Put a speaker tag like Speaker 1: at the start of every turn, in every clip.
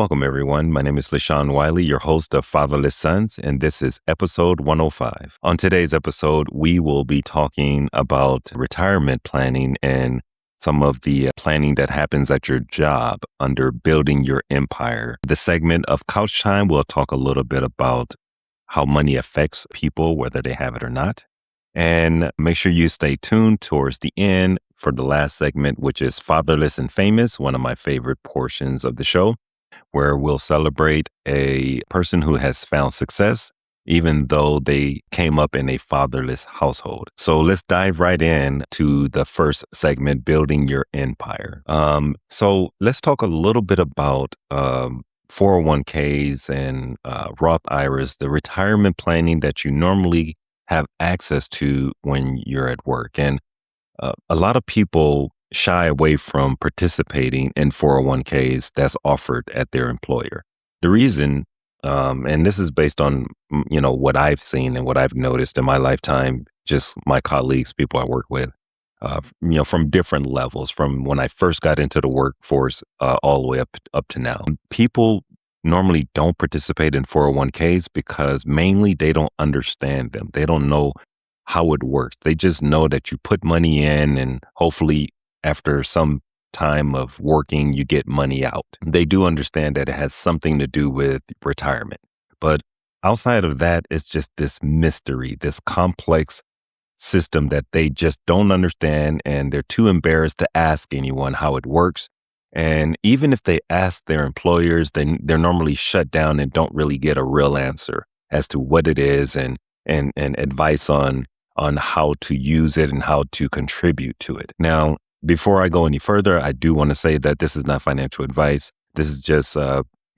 Speaker 1: Welcome, everyone. My name is Wiley, your host of Fatherless Sons, and this is episode 105. On today's episode, we will be talking about retirement planning and some of the planning that happens at your job under building your empire. The segment of Couch Time, we'll talk a little bit about how money affects people, whether they have it or not. And make sure you stay tuned towards the end for the last segment, which is Fatherless and Famous, one of my favorite portions of the show, where we'll celebrate a person who has found success, even though they came up in a fatherless household. So let's dive right in to the first segment, building your empire. So let's talk a little bit about 401ks and Roth IRAs, the retirement planning that you normally have access to when you're at work. And a lot of people shy away from participating in 401ks that's offered at their employer. The reason, and this is based on, what I've seen and what I've noticed in my lifetime, just my colleagues, people I work with, from different levels, from when I first got into the workforce all the way up to now. People normally don't participate in 401ks because mainly they don't understand them. They don't know how it works. They just know that you put money in and hopefully after some time of working, you get money out. They do understand that it has something to do with retirement. But outside of that, it's just this mystery, this complex system that they just don't understand, and they're too embarrassed to ask anyone how it works. And even if they ask their employers, then they're normally shut down and don't really get a real answer as to what it is and advice on how to use it and how to contribute to it. Now, before I go any further, I do want to say that this is not financial advice. This is just,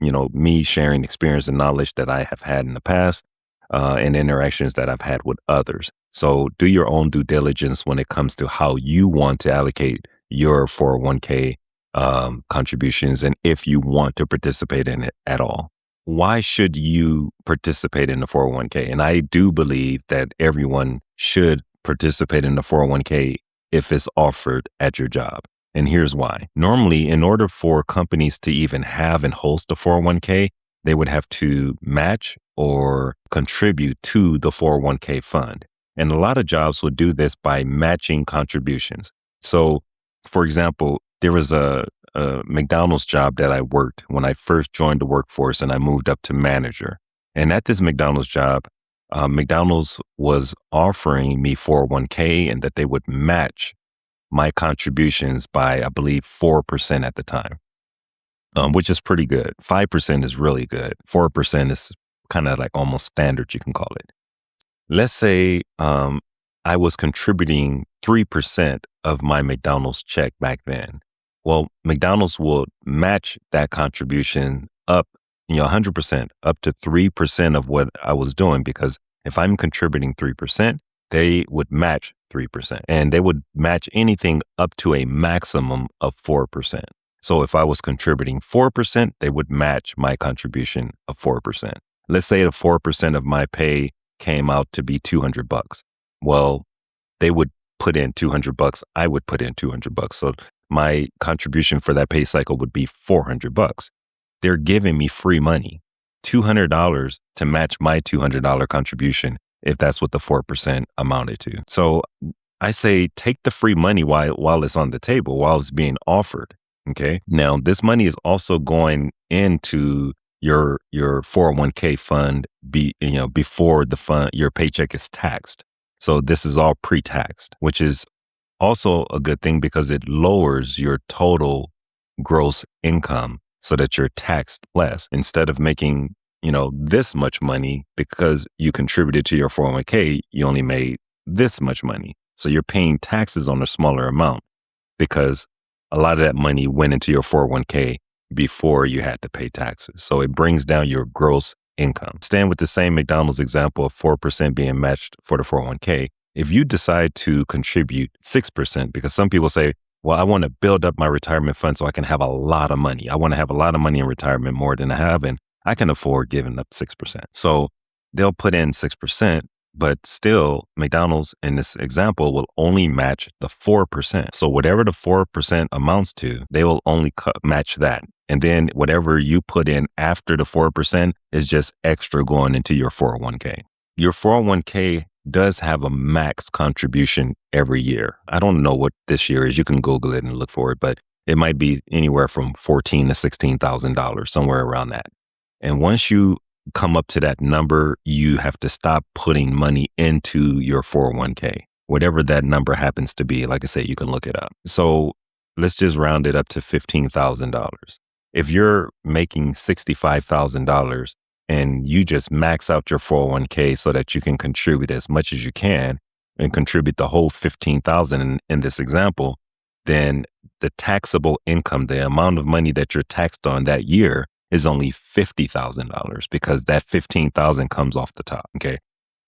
Speaker 1: me sharing experience and knowledge that I have had in the past and interactions that I've had with others. So do your own due diligence when it comes to how you want to allocate your 401k contributions and if you want to participate in it at all. Why should you participate in the 401k? And I do believe that everyone should participate in the 401k if it's offered at your job. And here's why. Normally, in order for companies to even have and host a 401k, they would have to match or contribute to the 401k fund. And a lot of jobs would do this by matching contributions. So, for example, there was a McDonald's job that I worked when I first joined the workforce and I moved up to manager. And at this McDonald's job, McDonald's was offering me 401k and that they would match my contributions by, I believe, 4% at the time, which is pretty good. 5% is really good. 4% is kind of like almost standard, you can call it. Let's say I was contributing 3% of my McDonald's check back then. Well, McDonald's will match that contribution up 100% up to 3% of what I was doing, because if I'm contributing 3%, they would match 3%, and they would match anything up to a maximum of 4%. So if I was contributing 4%, they would match my contribution of 4%. Let's say the 4% of my pay came out to be $200. Well, they would put in $200. I would put in $200. So my contribution for that pay cycle would be $400. They're giving me free money, $200 to match my $200 contribution, if that's what the 4% amounted to. So I say, take the free money while it's on the table, while it's being offered. Okay. Now, this money is also going into your 401k fund before the fund, your paycheck is taxed. So this is all pre-taxed, which is also a good thing because it lowers your total gross income so that you're taxed less. Instead of making, this much money because you contributed to your 401k, you only made this much money. So you're paying taxes on a smaller amount because a lot of that money went into your 401k before you had to pay taxes. So it brings down your gross income. Staying with the same McDonald's example of 4% being matched for the 401k, if you decide to contribute 6%, because some people say, well, I want to build up my retirement fund so I can have a lot of money. I want to have a lot of money in retirement, more than I have, and I can afford giving up 6%. So they'll put in 6%, But still, McDonald's in this example will only match the 4%. So whatever the 4% amounts to, they will only match that. And then whatever you put in after the 4% is just extra going into your 401k. Your 401k does have a max contribution every year. I don't know what this year is. You can Google it and look for it, but it might be anywhere from $14,000 to $16,000, somewhere around that. And once you come up to that number, you have to stop putting money into your 401k, whatever that number happens to be. Like I said, you can look it up. So let's just round it up to $15,000. If you're making $65,000 and you just max out your 401k so that you can contribute as much as you can and contribute the whole 15,000 in this example, then the taxable income, the amount of money that you're taxed on that year is only $50,000 because that 15,000 comes off the top. Okay.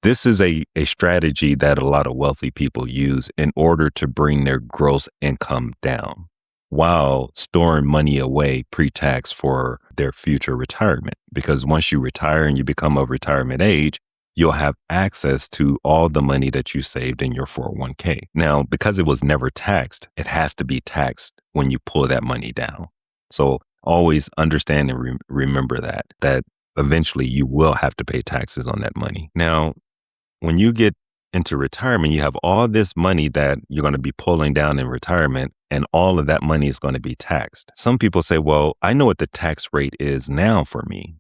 Speaker 1: This is a strategy that a lot of wealthy people use in order to bring their gross income down while storing money away pre-tax for their future retirement. Because once you retire and you become of retirement age, you'll have access to all the money that you saved in your 401k. Now, because it was never taxed, it has to be taxed when you pull that money down. So always understand and remember that eventually you will have to pay taxes on that money. Now, when you get into retirement, you have all this money that you're going to be pulling down in retirement, and all of that money is going to be taxed. Some people say, well, I know what the tax rate is now for me,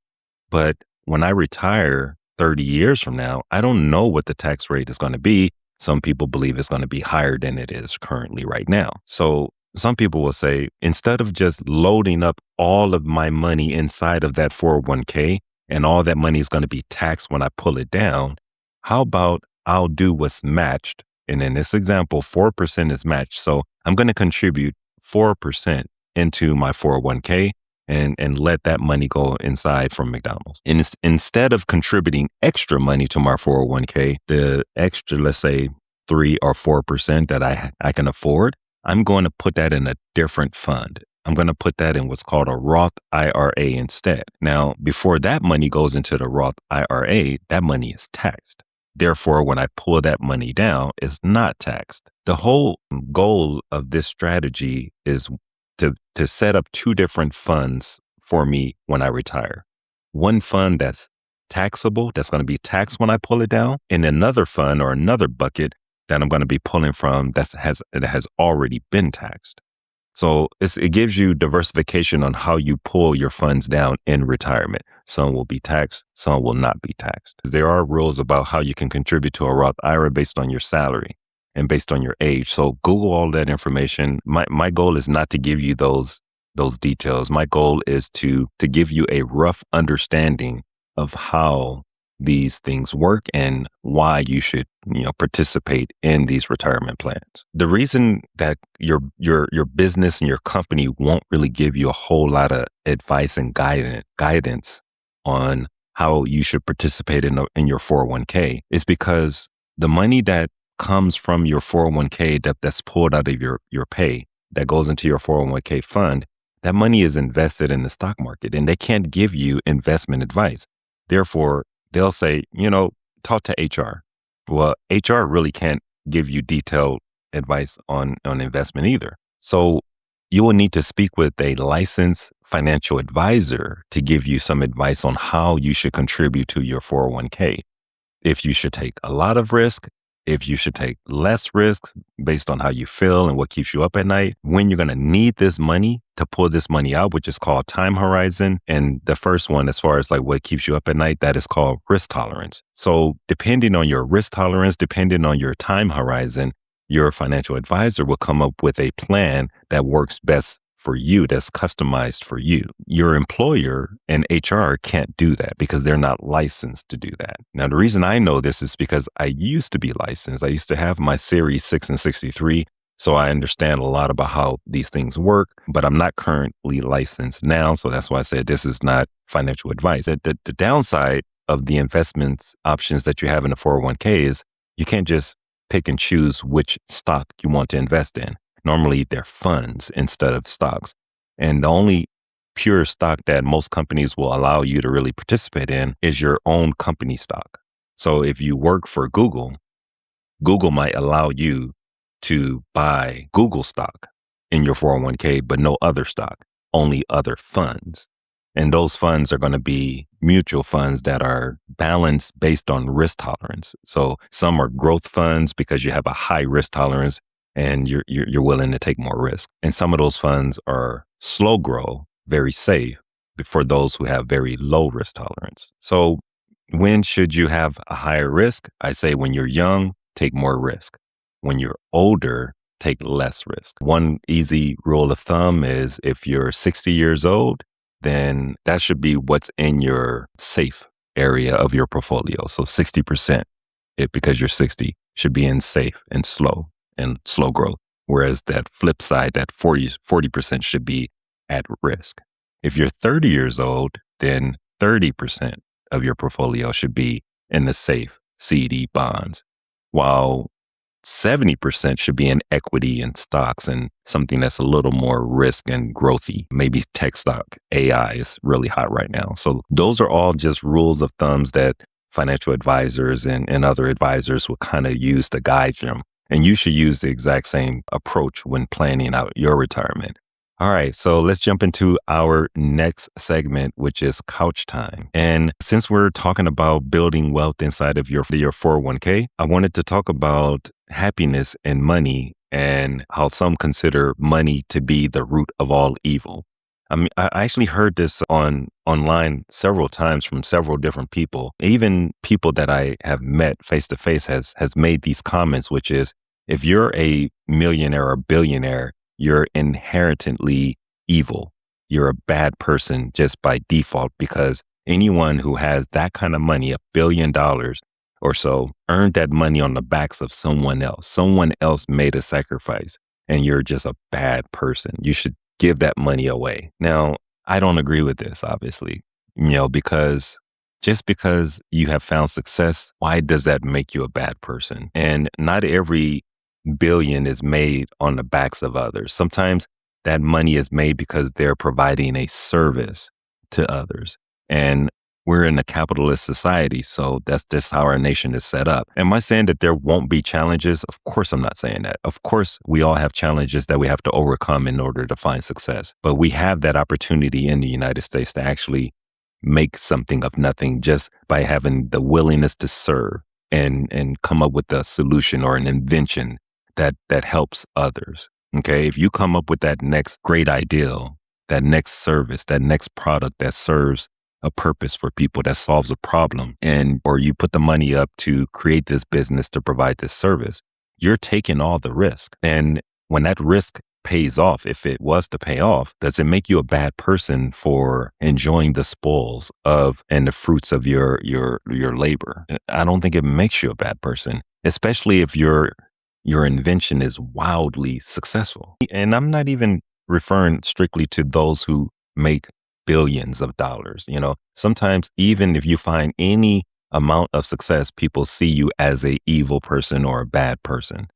Speaker 1: but when I retire 30 years from now, I don't know what the tax rate is going to be. Some people believe it's going to be higher than it is currently right now. So some people will say, instead of just loading up all of my money inside of that 401k and all that money is going to be taxed when I pull it down, how about I'll do what's matched? And in this example, 4% is matched. So I'm going to contribute 4% into my 401k and let that money go inside from McDonald's. And instead of contributing extra money to my 401k, the extra, let's say 3 or 4% that I can afford, I'm going to put that in a different fund. I'm going to put that in what's called a Roth IRA instead. Now, before that money goes into the Roth IRA, that money is taxed. Therefore, when I pull that money down, it's not taxed. The whole goal of this strategy is to set up 2 different funds for me when I retire. One fund that's taxable, that's going to be taxed when I pull it down, and another fund or another bucket that I'm going to be pulling from that has already been taxed. So it gives you diversification on how you pull your funds down in retirement. Some will be taxed, some will not be taxed. There are rules about how you can contribute to a Roth IRA based on your salary and based on your age. So Google all that information. My goal is not to give you those details. My goal is to give you a rough understanding of how these things work and why you should, participate in these retirement plans. The reason that your business and your company won't really give you a whole lot of advice and guidance on how you should participate in your 401k is because the money that comes from your 401k that's pulled out of your pay that goes into your 401k fund, that money is invested in the stock market and they can't give you investment advice. Therefore, they'll say, talk to HR. Well, HR really can't give you detailed advice on investment either. So you will need to speak with a licensed financial advisor to give you some advice on how you should contribute to your 401k. If you should take a lot of risk, if you should take less risk based on how you feel and what keeps you up at night, when you're going to need this money to pull this money out, which is called time horizon. And the first one, as far as like what keeps you up at night, that is called risk tolerance. So depending on your risk tolerance, depending on your time horizon, your financial advisor will come up with a plan that works best for you, that's customized for you. Your employer and HR can't do that because they're not licensed to do that. Now, the reason I know this is because I used to be licensed. I used to have my Series 6 and 63, so I understand a lot about how these things work, but I'm not currently licensed now, so that's why I said this is not financial advice. The downside of the investments options that you have in a 401k is you can't just pick and choose which stock you want to invest in. Normally, they're funds instead of stocks. And the only pure stock that most companies will allow you to really participate in is your own company stock. So if you work for Google, Google might allow you to buy Google stock in your 401k, but no other stock, only other funds. And those funds are going to be mutual funds that are balanced based on risk tolerance. So some are growth funds because you have a high risk tolerance and you're willing to take more risk. And some of those funds are slow grow, very safe for those who have very low risk tolerance. So when should you have a higher risk? I say when you're young, take more risk. When you're older, take less risk. One easy rule of thumb is if you're 60 years old, then that should be what's in your safe area of your portfolio. So 60%, because you're 60, should be in safe and slow growth. Whereas that flip side, that 40% should be at risk. If you're 30 years old, then 30% of your portfolio should be in the safe CD bonds, while 70% should be in equity and stocks and something that's a little more risk and growthy. Maybe tech stock. AI is really hot right now. So those are all just rules of thumbs that financial advisors and other advisors will kind of use to guide them. And you should use the exact same approach when planning out your retirement. All right, so let's jump into our next segment, which is couch time. And since we're talking about building wealth inside of your 401k, I wanted to talk about happiness and money and how some consider money to be the root of all evil. I mean, I actually heard this online several times from several different people. Even people that I have met face to face has made these comments, which is if you're a millionaire or billionaire, you're inherently evil. You're a bad person just by default because anyone who has that kind of money, $1 billion or so, earned that money on the backs of someone else. Someone else made a sacrifice and you're just a bad person. You should give that money away. Now, I don't agree with this, obviously, because just because you have found success, why does that make you a bad person? And not every billion is made on the backs of others. Sometimes that money is made because they're providing a service to others. And we're in a capitalist society, so that's just how our nation is set up. Am I saying that there won't be challenges? Of course, I'm not saying that. Of course, we all have challenges that we have to overcome in order to find success. But we have that opportunity in the United States to actually make something of nothing just by having the willingness to serve and come up with a solution or an invention that helps others. Okay. If you come up with that next great ideal, that next service, that next product that serves a purpose for people, that solves a problem, or you put the money up to create this business to provide this service, you're taking all the risk. And when that risk pays off, if it was to pay off, does it make you a bad person for enjoying the spoils of and the fruits of your labor? I don't think it makes you a bad person, especially if your invention is wildly successful. And I'm not even referring strictly to those who make billions of dollars. Sometimes even if you find any amount of success, people see you as a evil person or a bad person.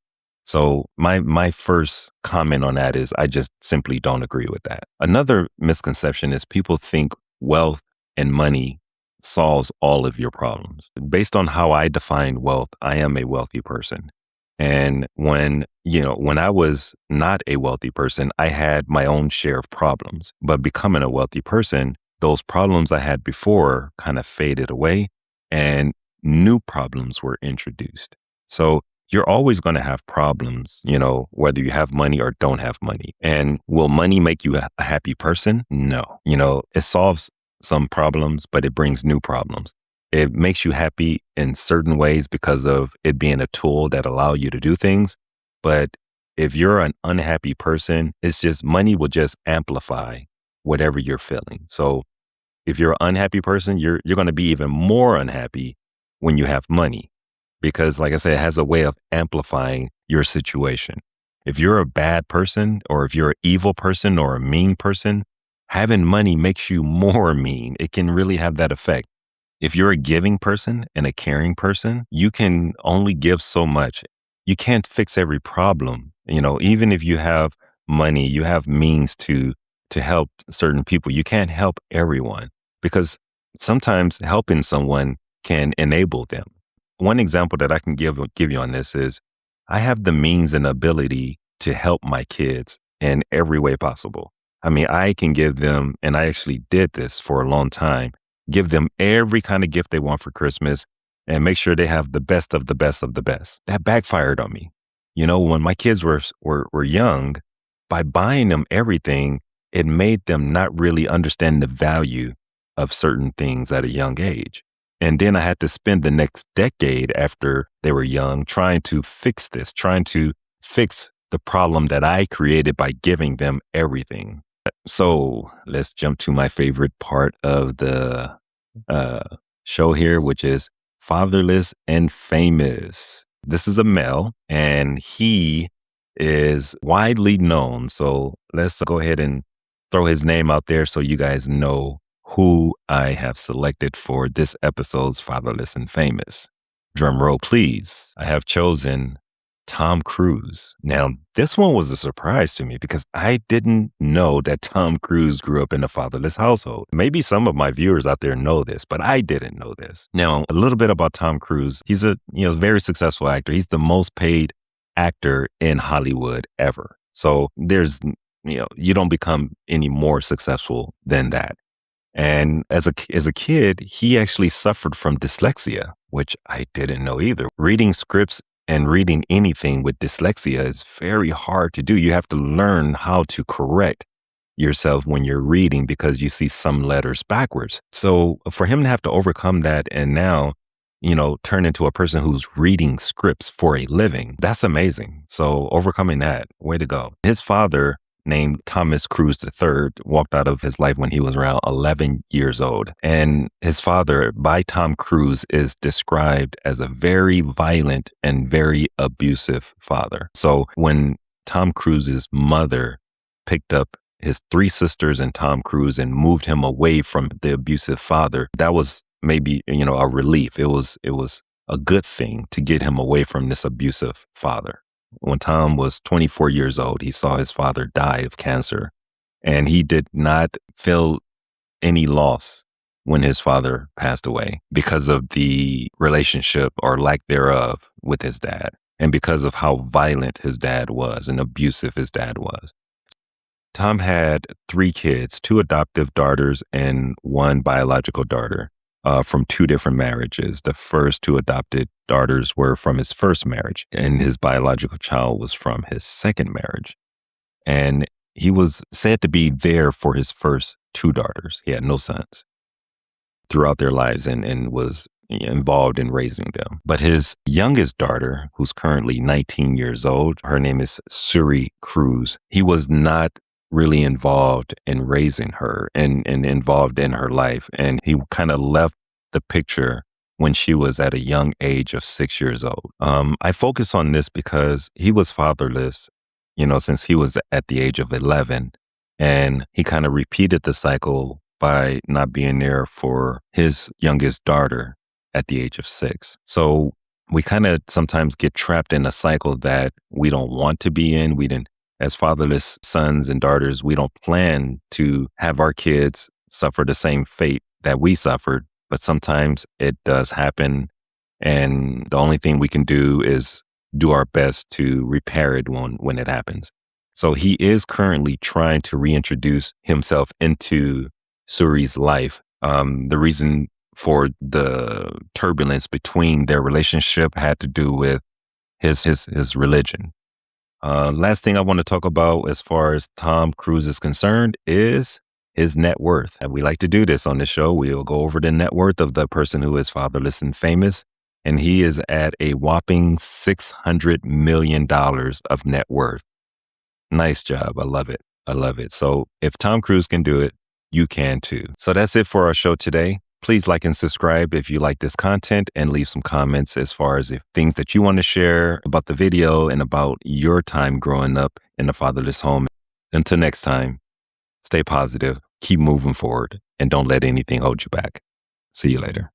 Speaker 1: So my first comment on that is I just simply don't agree with that. Another misconception is people think wealth and money solves all of your problems. Based on how I define wealth, I am a wealthy person. And when I was not a wealthy person, I had my own share of problems. But becoming a wealthy person, those problems I had before kind of faded away and new problems were introduced. So you're always going to have problems, whether you have money or don't have money. And will money make you a happy person? No. It solves some problems, but it brings new problems. It makes you happy in certain ways because of it being a tool that allow you to do things. But if you're an unhappy person, it's just money will just amplify whatever you're feeling. So if you're an unhappy person, you're going to be even more unhappy when you have money because, like I said, it has a way of amplifying your situation. If you're a bad person or if you're an evil person or a mean person, having money makes you more mean. It can really have that effect. If you're a giving person and a caring person, you can only give so much. You can't fix every problem. Even if you have money, you have means to help certain people. You can't help everyone because sometimes helping someone can enable them. one example that I can give you on this is I have the means and ability to help my kids in every way possible. I mean, I can give them, and I actually did this for a long time, give them every kind of gift they want for Christmas and make sure they have the best of the best of the best. That backfired on me. When my kids were young, by buying them everything, it made them not really understand the value of certain things at a young age. And then I had to spend the next decade after they were young trying to fix this, trying to fix the problem that I created by giving them everything. So let's jump to my favorite part of the uh, show here, which is Fatherless and Famous. This is a male, and he is widely known. So let's go ahead and throw his name out there so you guys know who I have selected for this episode's Fatherless and Famous. Drum roll, please. I have chosen Tom Cruise. Now, this one was a surprise to me because I didn't know that Tom Cruise grew up in a fatherless household. Maybe some of my viewers out there know this, but I didn't know this. Now, a little bit about Tom Cruise. He's a very successful actor. He's the most paid actor in Hollywood ever. So you don't become any more successful than that. And as a kid, he actually suffered from dyslexia, which I didn't know either. Reading scripts and reading anything with dyslexia is very hard to do. You have to learn how to correct yourself when you're reading because you see some letters backwards. So for him to have to overcome that and now, turn into a person who's reading scripts for a living, that's amazing. So overcoming that, way to go. His father, named Thomas Cruise III, walked out of his life when he was around 11 years old. And his father, by Tom Cruise, is described as a very violent and very abusive father. So when Tom Cruise's mother picked up his three sisters and Tom Cruise and moved him away from the abusive father, that was maybe, a relief. It was a good thing to get him away from this abusive father. When Tom was 24 years old, he saw his father die of cancer, and he did not feel any loss when his father passed away because of the relationship or lack thereof with his dad, and because of how violent his dad was and abusive his dad was. Tom had three kids, two adoptive daughters and one biological daughter. From two different marriages. The first two adopted daughters were from his first marriage, and his biological child was from his second marriage. And he was said to be there for his first two daughters. He had no sons throughout their lives and was involved in raising them. But his youngest daughter, who's currently 19 years old, her name is Suri Cruise. He was not really involved in raising her and involved in her life. And he kind of left the picture when she was at a young age of 6 years old. I focus on this because he was fatherless, since he was at the age of 11. And he kind of repeated the cycle by not being there for his youngest daughter at the age of 6. So we kind of sometimes get trapped in a cycle that we don't want to be in. As fatherless sons and daughters, we don't plan to have our kids suffer the same fate that we suffered, but sometimes it does happen. And the only thing we can do is do our best to repair it when it happens. So he is currently trying to reintroduce himself into Suri's life. The reason for the turbulence between their relationship had to do with his religion. Last thing I want to talk about as far as Tom Cruise is concerned is his net worth. And we like to do this on the show. We'll go over the net worth of the person who is fatherless and famous. And he is at a whopping $600 million of net worth. Nice job. I love it. I love it. So if Tom Cruise can do it, you can too. So that's it for our show today. Please like and subscribe if you like this content, and leave some comments as far as if things that you want to share about the video and about your time growing up in a fatherless home. Until next time, stay positive, keep moving forward, and don't let anything hold you back. See you later.